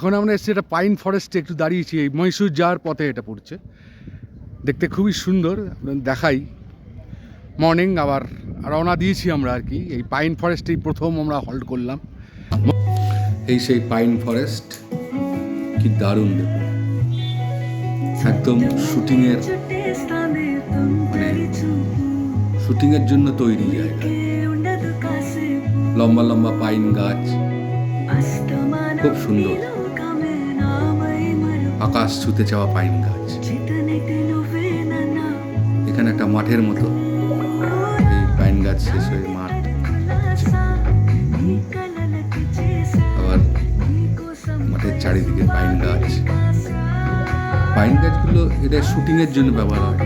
এখন আমরা এসেছি এটা পাইন ফরেস্টে একটু দাঁড়িয়েছি, এই মহীশূর যাওয়ার পথে এটা পড়ছে। দেখতে খুবই সুন্দর, দেখাই। মর্নিং আবার রওনা দিয়েছি আমরা আর কি। এই পাইন ফরেস্টেই প্রথম আমরা হল্ট করলাম। এই সেই পাইন ফরেস্ট, কি দারুণ দেখুন, একদম শুটিংয়ের মানে শুটিংয়ের জন্য তৈরি জায়গা। লম্বা লম্বা পাইন গাছ, খুব সুন্দর, আকাশ ছুতে চাওয়া পাইন গাছ। এখানে একটা মাঠের মতো, এই পাইন গাছ শেষ হয়ে মাঠ, আবার মাঠের চারিদিকে পাইন গাছ। পাইন গাছগুলো এটা শুটিংয়ের জন্য ব্যবহার হয়।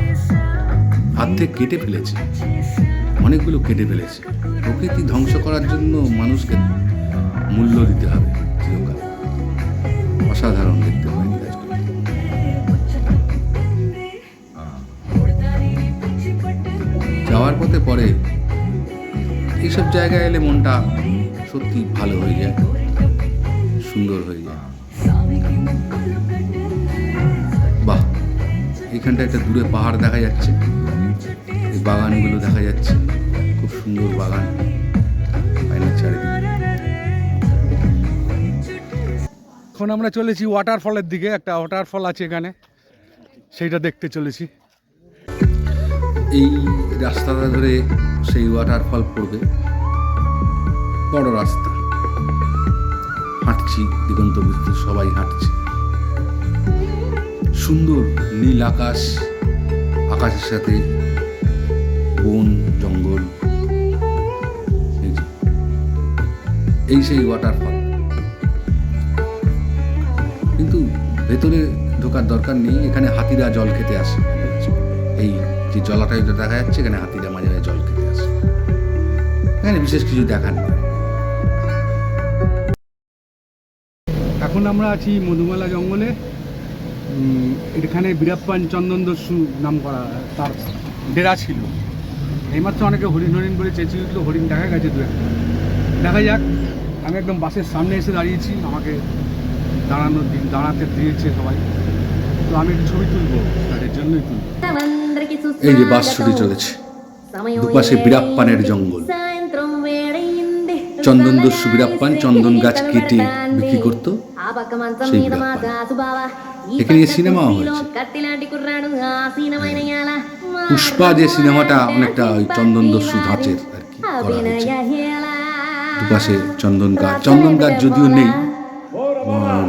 অর্ধেক কেটে ফেলেছে, অনেকগুলো কেটে ফেলেছে। প্রকৃতি ধ্বংস করার জন্য মানুষকে মূল্য দিতে হবে চিরকাল। অসাধারণ দেখতে পাইন গাছগুলো। যাওয়ার পথে পরে এইসব জায়গায় এলে মনটা সত্যি ভালো হয়ে যায়, সুন্দর হয়ে যায়। বাহ, এখানটা একটা দূরে পাহাড় দেখা যাচ্ছে, এই বাগানগুলো দেখা যাচ্ছে, খুব সুন্দর বাগান পাইনের চারিদিকে। এখন আমরা চলেছি ওয়াটারফলের দিকে। একটা ওয়াটারফল আছে এখানে, সেইটা দেখতে চলেছি। এই রাস্তাটা ধরে সেই ওয়াটারফল পড়বে, বড় রাস্তা। হাঁটছি, দিগন্ত বিস্তৃত সবাই হাঁটছে। সুন্দর নীল আকাশ, আকাশের সাথে বন জঙ্গল। এই সেই ওয়াটারফল, কিন্তু ভেতরে ঢোকার দরকার নেই। এখানে হাতিরা জল খেতে আসে। এই যে জলাশয় দেখা যাচ্ছে, এখানে হাতিরা মাঝে মাঝে জল খেতে আসে। এখানে বিশেষ কিছু দেখার নেই। এখন আমরা আছি মধুমালা জঙ্গলে। এখানে বীরাপ্পান চন্দন দস্যু নাম করা তার ডেরা ছিল। এইমাত্র অনেকে হরিণ হরিণ করে চেঁচিয়ে উঠলো, হরিণ দেখা গেছে দু একটা। দেখা যাক। আমি একদম বাসের সামনে এসে দাঁড়িয়েছি, আমাকে দাঁড়াতে দিয়েছে সবাই, তো আমি একটু ছবি তুলবো, তাদের জন্যই তুলব। এই যে বাস ছুটে চলেছে, দুপাশে বীরাপ্পানের জঙ্গল। চন্দন দস্যু বীরাপ্পান চন্দন গাছ কেটে বিক্রি করত, সেই বীরাপ্পান। এখানে সিনেমা হয়েছে, পুষ্পা যে সিনেমাটা অনেকটা ওই চন্দন দস্যু ধাঁচের আর কি করা হয়েছে। দুপাশে চন্দন গাছ যদিও নেই,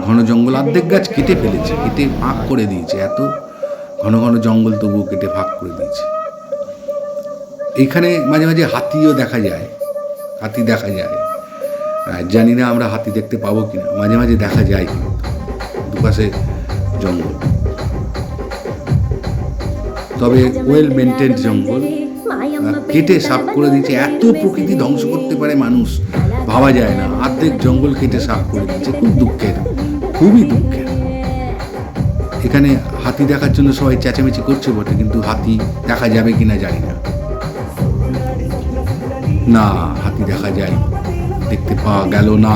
ঘন জঙ্গল। অর্ধেক গাছ কেটে ফেলেছে, কেটে ভাগ করে দিয়েছে। এত ঘন ঘন জঙ্গল তবুও কেটে ভাগ করে দিয়েছে। এখানে মাঝে মাঝে হাতিও দেখা যায়, হাতি দেখা যায়। জানি না আমরা হাতি দেখতে পাবো কিনা, মাঝে মাঝে দেখা যায়। কিন্তু দুপাশে জঙ্গল, তবে ওয়েল মেনটেন্ড জঙ্গল। কেটে সাফ করে দিয়েছে। এত প্রকৃতি ধ্বংস করতে পারে মানুষ, ভাবা যায় না। অর্ধেক জঙ্গল কেটে সাফ করে দিয়েছে। খুব দুঃখের, খুবই দুঃখের। এখানে হাতি দেখার জন্য সবাই চেঁচামেচি করছে বটে, কিন্তু হাতি দেখা যাবে কিনা জানি না। না, হাতি দেখা যায়, দেখতে পাওয়া গেল না,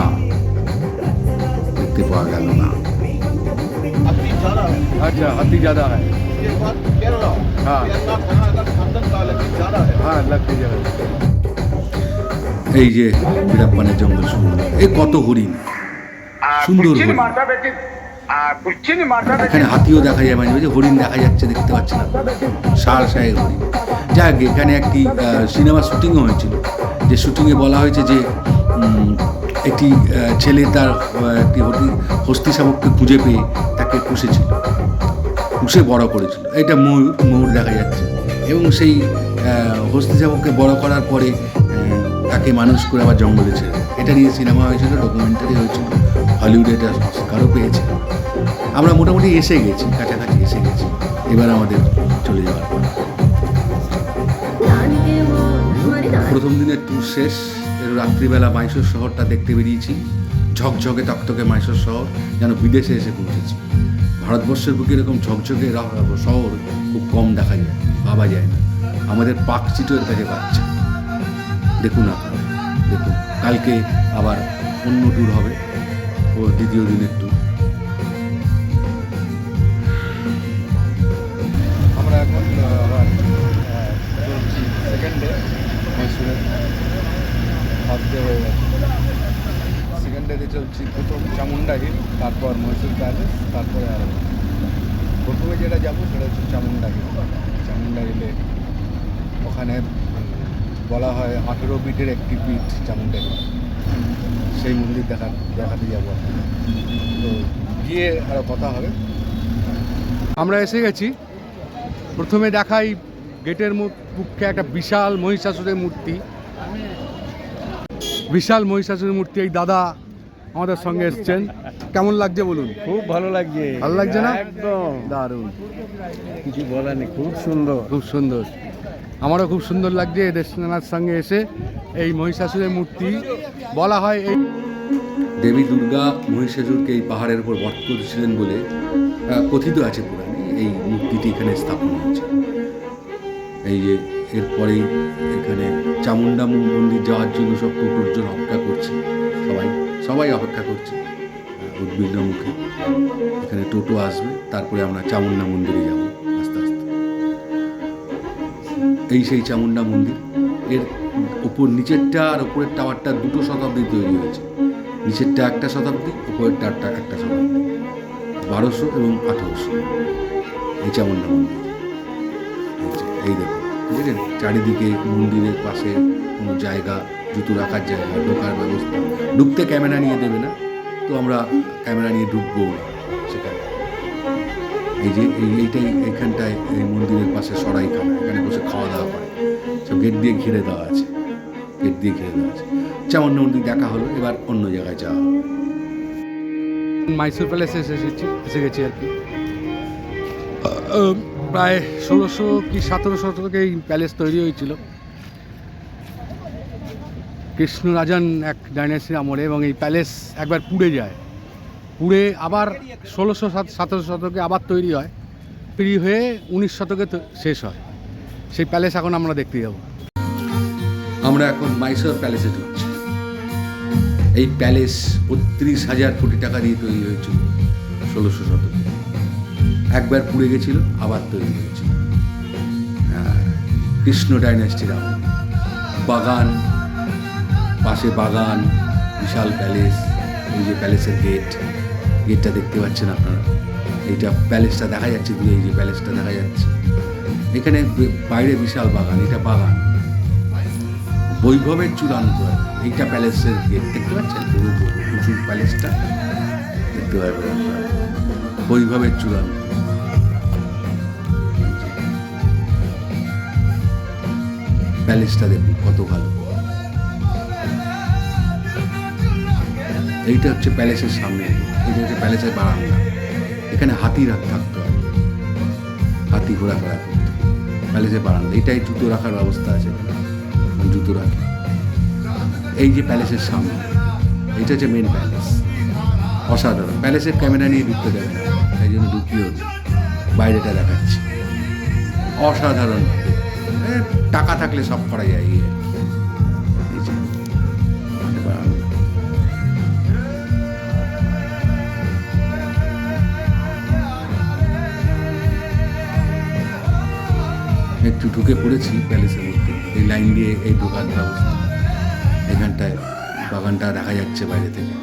দেখতে পাওয়া গেল না। अच्छा हाथी ज़्यादा है, हाँ हाँ लगती जगह। এই যে বীরাপ্পানের জঙ্গল শুরু, এই কত হরিণ, সুন্দর হরিণ। এখানে হাতিও দেখা যায় মাঝে মাঝে, হরিণ দেখা যাচ্ছে, দেখতে পাচ্ছি না, সার হরিণ। যাক, এখানে একটি সিনেমা শুটিংও হয়েছিল, যে শুটিংয়ে বলা হয়েছে যে একটি ছেলে তার একটি হস্তি শাবককে খুঁজে পেয়ে তাকে পুষে বড় করেছিল। এটা ময়ূর দেখা যাচ্ছে। এবং সেই হস্তি শাবককে বড় করার পরে তাকে মানুষ করে আবার জঙ্গলে ছেড়ে। এটা নিয়ে সিনেমা হয়েছিল, ডকুমেন্টারি হয়েছিল, হলিউডে এটা সংস্কারও পেয়েছে। আমরা মোটামুটি এসে গেছি, কাছাকাছি এসে গেছি। এবার আমাদের চলে যাওয়ার পর প্রথম দিনের ট্যুর শেষ। এর রাত্রিবেলা মাইশোর শহরটা দেখতে বেরিয়েছি। ঝকঝকে তকতকে মাইশোর শহর, যেন বিদেশে এসে পৌঁছেছি। ভারতবর্ষের বুকে এরকম ঝকঝকে শহর খুব কম দেখা যায়, ভাবা যায় না। আমাদের পার্কস্ট্রিটও এর কাছে পাচ্ছে। দেখুন আপনারা, দেখুন। কালকে আবার অন্য ট্যুর হবে, ও দ্বিতীয় দিনের ট্যুর। মহীশূরের ভাবতে হয়ে গেছে। সেকেন্ড ডেতে চলছি প্রথম চামুন্ডা হিল, তারপর মহীশূর প্যালেস, তারপরে আরও প্রথমে যেটা যাবো সেটা হচ্ছে চামুন্ডা হিল। চামুন্ডা হিলে ওখানে বলা হয় 18 পীঠের একটি পীঠ চামুন্ডা হিল, সেই মন্দির দেখাতে যাবো। তো গিয়ে আরও কথা হবে। আমরা এসে গেছি। প্রথমে দেখাই গেটের মুখে একটা বিশাল মহিষাসুরের মূর্তি। বিশাল মহিষাসুরের মূর্তি। এই দাদা আমাদের সঙ্গে এসছেন, কেমন লাগছে বলুন? খুব ভালো লাগছে। ভালো লাগছে না? একদম দারুণ, কিছু বলার নেই, খুব সুন্দর। খুব সুন্দর। আমারও খুব সুন্দর লাগছে দেশনাথ সঙ্গে এসে। এই মহিষাসুরের মূর্তি বলা হয় এই দেবী দুর্গা মহিষাসুরকে এই পাহাড়ের উপর বধ করেছিলেন বলে কথিত আছে পুরাণে। এই মূর্তিটি এখানে স্থাপন হয়েছে। এই যে এরপরেই এখানে চামুন্ডা মন্দির যাওয়ার জন্য সব টোটোর জন্য অপেক্ষা করছে। সবাই অপেক্ষা করছে উদ্বিগ্ন মুখে। এখানে টোটো আসবে, তারপরে আমরা চামুন্ডা মন্দিরে যাব আস্তে আস্তে। এই সেই চামুন্ডা মন্দির। এর উপর নিচেরটা আর উপরের টাওয়ারটা 2 শতাব্দী তৈরি হয়েছে। নিচেরটা 1 শতাব্দী, উপরেরটা 1 শতাব্দী, 1200 এবং 1800। এই চামুন্ডা মন্দির এই দেখুন, বুঝলেন? চারিদিকে মন্দিরের পাশে কোনো জায়গা, জুতো রাখার জায়গা, ঢোকার ব্যবস্থা। ঢুকতে ক্যামেরা নিয়ে দেবে না, তো আমরা ক্যামেরা নিয়ে ঢুকবো না সেখানে। এই যে এইখানটায় এই মন্দিরের পাশে সরাইখানা, এখানে বসে খাওয়া দাওয়া করে। সব গেট দিয়ে ঘিরে দেওয়া আছে। চামুন্ডা মন্দির দেখা হলো, এবার অন্য জায়গায় যাওয়া হবে। মাইসোর প্যালেসে এসে গেছি আর কি। প্রায় 1600 কি 1700 শতকে এই প্যালেস তৈরি হয়েছিল কৃষ্ণরাজন এক ডাইনাস্টির আমলে, এবং এই প্যালেস একবার পুড়ে আবার 1600-1700 শতকে আবার তৈরি হয়, হয়ে 19 শতকে শেষ হয়। সেই প্যালেস এখন আমরা দেখতে যাব। আমরা এখন মাইসোর প্যালেসে ঢুকছি। এই প্যালেস 32,000 কোটি টাকা দিয়ে তৈরি হয়েছিল 1600 শতকে। একবার পুড়ে গেছিল, আবার তৈরি হয়েছিল। কৃষ্ণ ডাইনাস্টির আমল। পাশে বাগান, বিশাল প্যালেস। এই যে প্যালেসের গেটটা দেখতে পাচ্ছেন আপনারা। এইটা প্যালেসটা দেখা যাচ্ছে দূরে, এই যে প্যালেসটা দেখা যাচ্ছে। এখানে বাইরে বিশাল বাগান, এটা বাগান। বৈভবের চূড়ান্ত। এইটা প্যালেসের গেট দেখতে পাচ্ছেন, পুরো উঁচুর প্যালেসটা দেখতে পাবেন। বৈভবের চূড়ান্ত। প্যালেসটা দেখুন কত ভালো। এইটা হচ্ছে প্যালেসের সামনে, এটা হচ্ছে প্যালেসের বারান্দা। এখানে হাতি থাকতো, হাতি ঘোরাফেরা করতো। প্যালেসের বারান্দা, এটাই জুতো রাখার ব্যবস্থা আছে, জুতো রাখে। এই যে প্যালেসের সামনে, এটা হচ্ছে মেন প্যালেস। অসাধারণ। প্যালেসের ক্যামেরা নিয়ে ঢুকতে দেবে না, তাই জন্য ঢুকিয়েও বাইরেটা দেখাচ্ছি। অসাধারণ। টাকা থাকলে সব করা যায়। একটু ঢুকে পড়েছি প্যালেসের মধ্যে। এই লাইন দিয়ে এই ঢোকার ব্যবস্থা। এখানটায় বাগানটা দেখা যাচ্ছে, বাইরে থেকে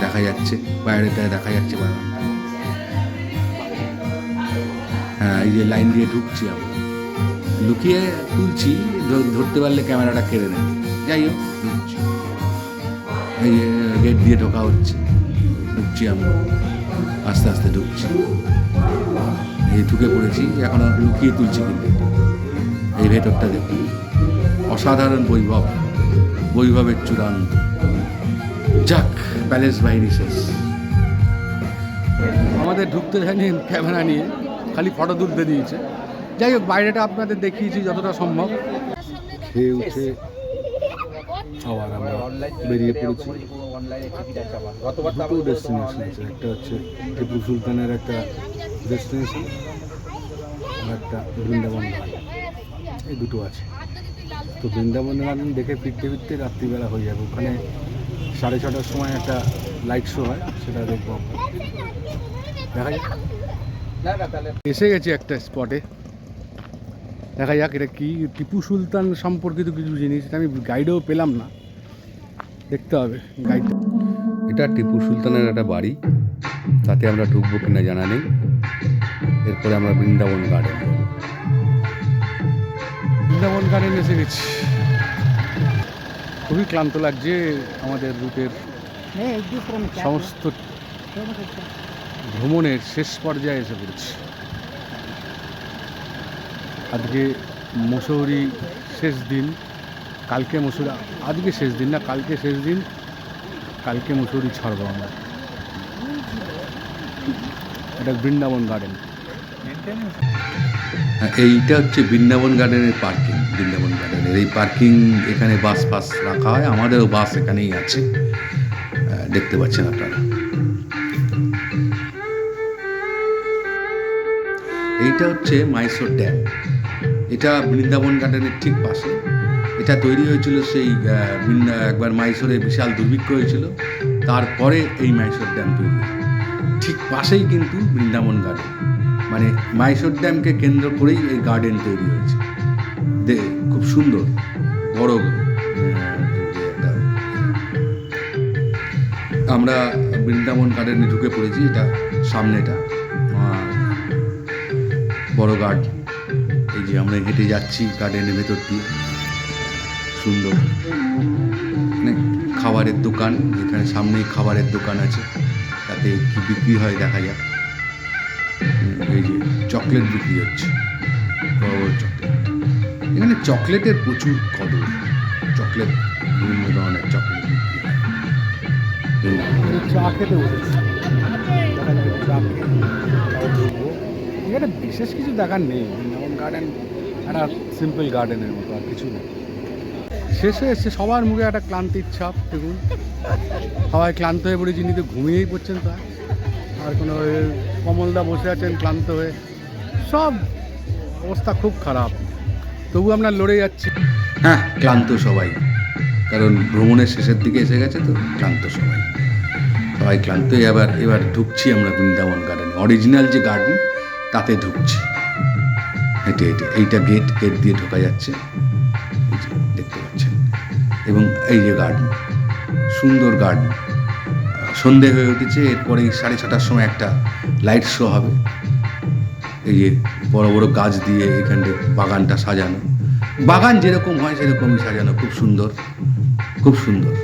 দেখা যাচ্ছে, বাইরেটায় দেখা যাচ্ছে বাগানটা। হ্যাঁ, এই যে লাইন দিয়ে ঢুকছি আমরা। লুকিয়ে তুলছি, ধরতে পারলে ক্যামেরাটা কেড়ে নেবে। যাই হোক, ঢুকছি। এই যে গেট দিয়ে ঢোকা হচ্ছে, ঢুকছি আমরা, আস্তে আস্তে ঢুকছি। এই ঢুকে পড়েছি, এখনো লুকিয়ে তুলছি। কিন্তু এই ভেতরটা দেখুন, অসাধারণ বৈভবের চূড়ান্ত। যাক, প্যালেস বাহিনী শেষ। আমাদের ঢুকতে যায়নি ক্যামেরা নিয়ে, খালি ফটো তুলতে দিয়েছে। যাই হোক, বাইরেটা আপনাদের দেখিয়েছি যতটা সম্ভব। খেয়ে উঠে আবার আমরা বেরিয়ে পড়েছি। দুটো ডেস্টিনেশন আছে, একটা হচ্ছে টিপু সুলতানের একটা ডেস্টিনেশন, আর একটা বৃন্দাবন গার্ডেন। এই দুটো আছে। তো বৃন্দাবন গার্ডেন দেখে ফিরতে রাত্রিবেলা হয়ে যাবে। ওখানে 6:30টার সময় একটা লাইট শো হয়, সেটা দেখবো আমরা। দেখা যাক। এসে গেছি একটা স্পটে। দেখা যাক এটা কি টিপু সুলতান সম্পর্কিত কিছু জিনিস, এটা আমি গাইডেও পেলাম না, দেখতে হবে গাইড। এটা টিপু সুলতানের একটা বাড়ি, তাতে আমরা ঢুকবো কিনা জানা নেই। এরপরে আমরা বৃন্দাবন গার্ডেন যাবো। বৃন্দাবন গার্ডেন এসে গেছি, খুবই ক্লান্ত লাগছে। আমাদের রুটের সমস্ত ভ্রমণের শেষ পর্যায়ে এসে পড়েছি। আজকে মুসৌরি শেষ দিন, কালকে মুসৌরি, আজকে শেষ দিন না, কালকে শেষ দিন, কালকে মুসৌরি ছাড়বো আমরা। এটা বৃন্দাবন গার্ডেন। এইটা হচ্ছে বৃন্দাবন গার্ডেনের পার্কিং। বৃন্দাবন গার্ডেনের এই পার্কিং, এখানে বাস ফাস রাখা হয়, আমাদেরও বাস এখানেই আছে, দেখতে পাচ্ছেন আপনারা। এইটা হচ্ছে মাইসোর ড্যাম, এটা বৃন্দাবন গার্ডেনের ঠিক পাশে। এটা তৈরি হয়েছিল সেই একবার মাইসোরে বিশাল দুর্ভিক্ষ হয়েছিল, তারপরে এই মাইসোর ড্যাম তৈরি। ঠিক পাশেই কিন্তু বৃন্দাবন গার্ডেন, মানে মাইসোর ড্যামকে কেন্দ্র করেই এই গার্ডেন তৈরি হয়েছে। খুব সুন্দর বড় একটা। আমরা বৃন্দাবন গার্ডেনে ঢুকে পড়েছি, এটা সামনেটা বড় গার্ডেন। এই যে আমরা হেঁটে যাচ্ছি গার্ডেনের ভেতর দিয়ে, সুন্দর অনেক খাবারের দোকান, এখানে সামনেই খাবারের দোকান আছে, তাতে কি বিক্রি হয় দেখা যাক। এই যে চকলেট বিক্রি হচ্ছে, বড় বড় চকলেট। এখানে চকলেটের প্রচুর কদর, চকলেট, বিভিন্ন ধরনের চকলেট বিক্রি হয়। চা খেতে বসেছি, এখানে বিশেষ কিছু দেখার নেই। বৃন্দাবন গার্ডেন একটা সিম্পল গার্ডেনের মতো, আর কিছু নেই। শেষে এসে সবার মুখে একটা ক্লান্তির ছাপ দেখুন, সবাই ক্লান্ত হয়ে পড়েছি, তো ঘুমিয়েই পড়ছেন। তা আর কোনো কমলদা বসে আছেন ক্লান্ত হয়ে, সব অবস্থা খুব খারাপ, তবু আমরা লড়ে যাচ্ছি। হ্যাঁ, ক্লান্ত সবাই, কারণ ভ্রমণের শেষের দিকে এসে গেছে তো, ক্লান্ত সবাই, সবাই ক্লান্ত। এবার ঢুকছি আমরা বৃন্দাবন গার্ডেনে, অরিজিনাল যে গার্ডেন তাতে ঢুকছি হেঁটে হেঁটে। এইটা গেট দিয়ে ঢোকা যাচ্ছে, এই যে দেখতে পাচ্ছেন। এবং এই যে গার্ডেন, সুন্দর গার্ডেন। সন্ধে হয়ে উঠেছে, এরপরে 6:30টার সময় একটা লাইট শো হবে। এই যে বড় বড় গাছ দিয়ে এখানটা বাগানটা সাজানো, বাগান যেরকম হয় সেরকমই সাজানো, খুব সুন্দর, খুব সুন্দর।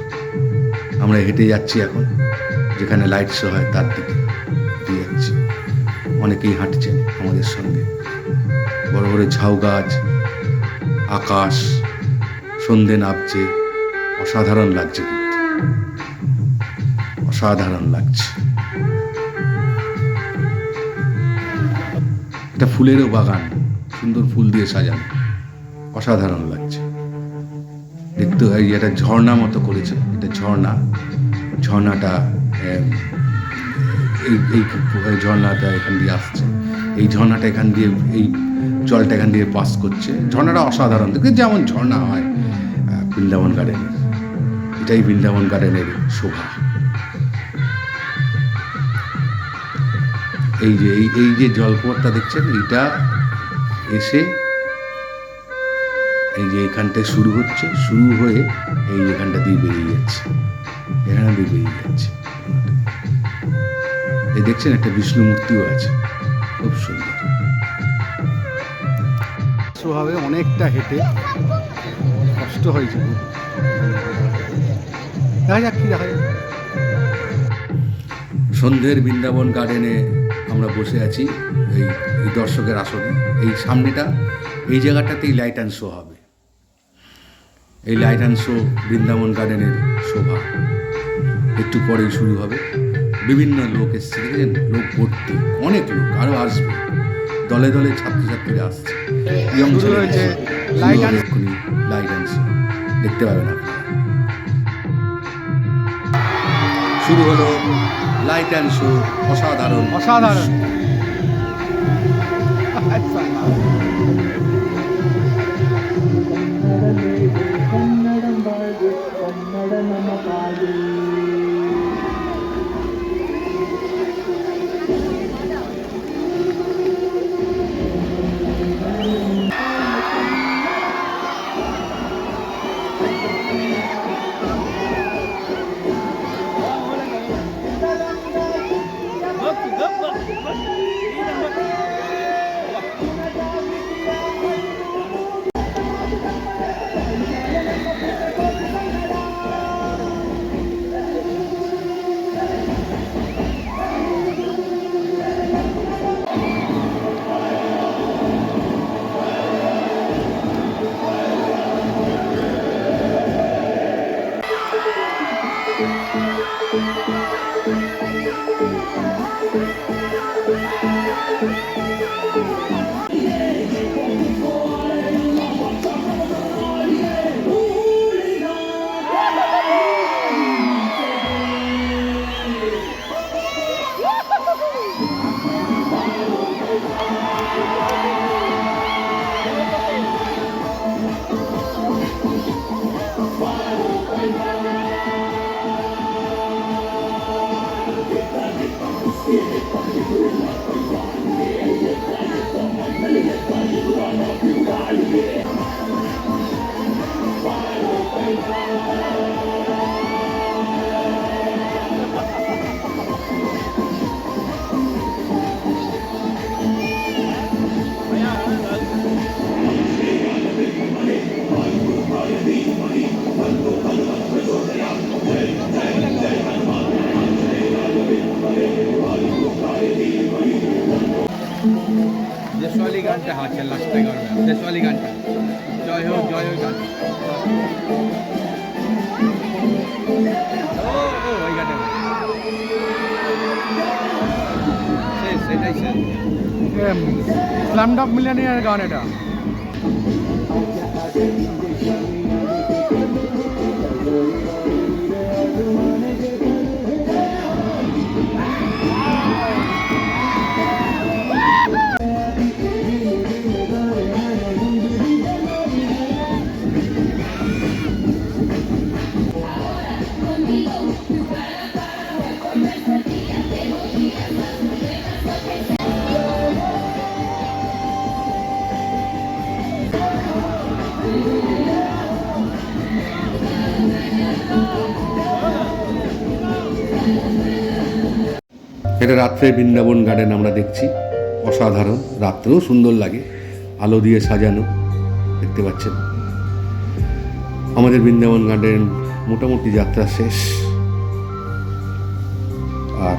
আমরা হেঁটে যাচ্ছি এখন, যেখানে লাইট শো হয় তার দিকে হেঁটে যাচ্ছি। অনেকেই হাঁটছেন আমাদের সঙ্গে। বড় বড় ঝাউ গাছ, আকাশ, সন্ধে নামছে, অসাধারণ লাগছে, কিন্তু অসাধারণ লাগছে। এটা ফুলেরও বাগান, সুন্দর ফুল দিয়ে সাজানো, অসাধারণ লাগছে দেখতে। এই একটা ঝর্ণা মতো করেছে, এটা ঝর্ণাটা এই ঝর্ণাটা এখান দিয়ে আসছে, এই ঝর্ণাটা এখান দিয়ে, এই জলটা এখান দিয়ে পাস করছে। ঝর্ণাটা অসাধারণ দেখতে, যেমন ঝর্ণা হয় বৃন্দাবন গার্ডেনের। এটাই বৃন্দাবন গার্ডেনের শোভা। এই যে জলপথটা দেখছেন, এইটা এসে এই যে এখানটায় শুরু হচ্ছে, শুরু হয়ে এই এখানটা দিয়ে বেরিয়ে যাচ্ছে, এখানে দিয়ে বেরিয়ে যাচ্ছে। এই দেখছেন একটা বিষ্ণু মূর্তিও আছে, খুব সুন্দর। হবে অনেকটা হেঁটে, কষ্ট হয়েছে খুব। দেখা যাক কি দেখা যাক। সন্ধ্যের বৃন্দাবন গার্ডেনে আমরা বসে আছি, এই দর্শকের আসনে। এই সামনেটা, এই জায়গাটাতেই লাইট অ্যান্ড শো হবে। এই লাইট অ্যান্ড শো বৃন্দাবন গার্ডেনের শোভা। একটু পরেই শুরু হবে। বিভিন্ন লোক এসছে, দেখেছেন, লোক ভর্তি, অনেক লোক, আরও আসবে, দলে দলে ছাত্রছাত্রীরা আসছে। লাইট অ্যান্ড শো দেখতে পাবেন আপনারা। শুরু হলো লাইট অ্যান্ড শো, অসাধারণ অসাধারণ। এই গানটা আছে লাস্টে গানটা শেষওয়ালি গানটা জয় হোক গান ওই গানটা সেটাই স্ল্যামডগ মিলিয়নিয়ার গান এটা। এটা রাত্রে বৃন্দাবন গার্ডেন আমরা দেখছি, অসাধারণ, রাত্রেও সুন্দর লাগে, আলো দিয়ে সাজানো, দেখতে পাচ্ছেন। আমাদের বৃন্দাবন গার্ডেন মোটামুটি যাত্রা শেষ, আর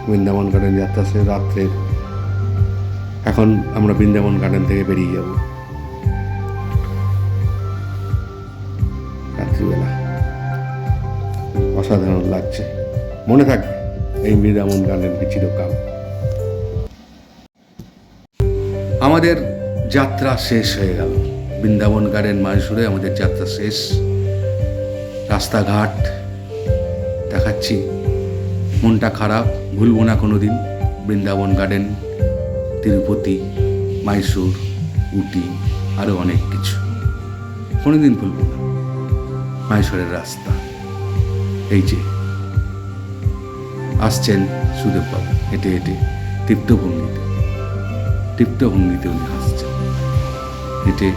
বৃন্দাবন গার্ডেন যাত্রা শেষ রাত্রের। এখন আমরা বৃন্দাবন গার্ডেন থেকে বেরিয়ে যাব রাত্রিবেলা। অসাধারণ লাগছে, মনে থাকবে এই বৃন্দাবন গার্ডেন চিরকাল। আমাদের যাত্রা শেষ হয়ে গেল, বৃন্দাবন গার্ডেন মাইসুরে আমাদের যাত্রা শেষ। রাস্তাঘাট দেখাচ্ছি, মনটা খারাপ, ভুলবো না কোনো দিন বৃন্দাবন গার্ডেন, তিরুপতি, মাইসুর, উটি, আরও অনেক কিছু কোনো দিন ভুলবো না। মাইসুরের রাস্তা, এই যে আসছেন সুদেববাবু হেঁটে হেঁটে তৃপ্তভঙ্গিতে উনি হাসছেন, হেঁটে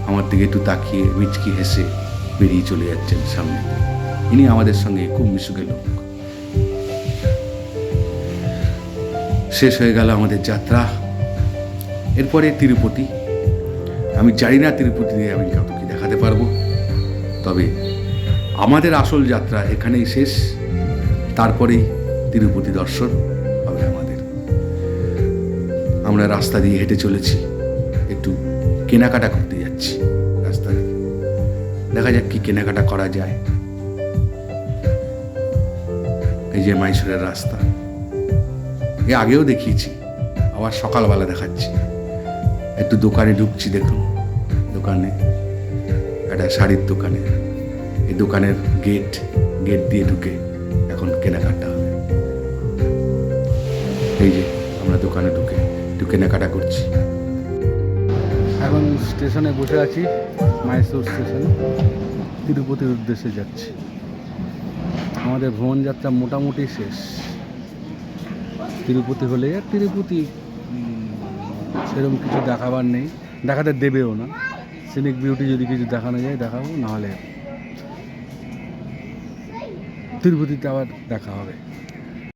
আমার দিকে একটু তাকিয়ে মিচকি হেসে বেরিয়ে চলে যাচ্ছেন সামনে। ইনি আমাদের সঙ্গে খুব মিশুকে লোক। শেষ হয়ে গেল আমাদের যাত্রা। এরপরে তিরুপতি। আমি জানি না তিরুপতিতে আমি কত কি দেখাতে পারবো, তবে আমাদের আসল যাত্রা এখানেই শেষ। তারপরেই তিরুপতি দর্শন হবে আমাদের। আমরা রাস্তা দিয়ে হেঁটে চলেছি, একটু কেনাকাটা করতে যাচ্ছি রাস্তা দিয়ে, দেখা যাক কি কেনাকাটা করা যায়। এই যে মাইসুরের রাস্তা, এ আগেও দেখিয়েছি, আবার সকালবেলা দেখাচ্ছি। একটু দোকানে ঢুকছি, দেখুন দোকানে, একটা শাড়ির দোকানে। এই দোকানের গেট দিয়ে ঢুকে এখন কেনাকাটা হবে। এই যে আমরা দোকানে ঢুকে একটু কেনাকাটা করছি। এখন স্টেশনে বসে আছি, মাইসুর স্টেশনে, তিরুপতির উদ্দেশ্যে যাচ্ছি। আমাদের ভ্রমণ যাত্রা মোটামুটি শেষ। তিরুপতি হলে তিরুপতি সেরকম কিছু দেখাবার নেই, দেখাতে দেবেও না। সিনিক বিউটি যদি কিছু দেখানো যায় দেখাবো, নাহলে তিরুপতিতে আবার দেখা হবে।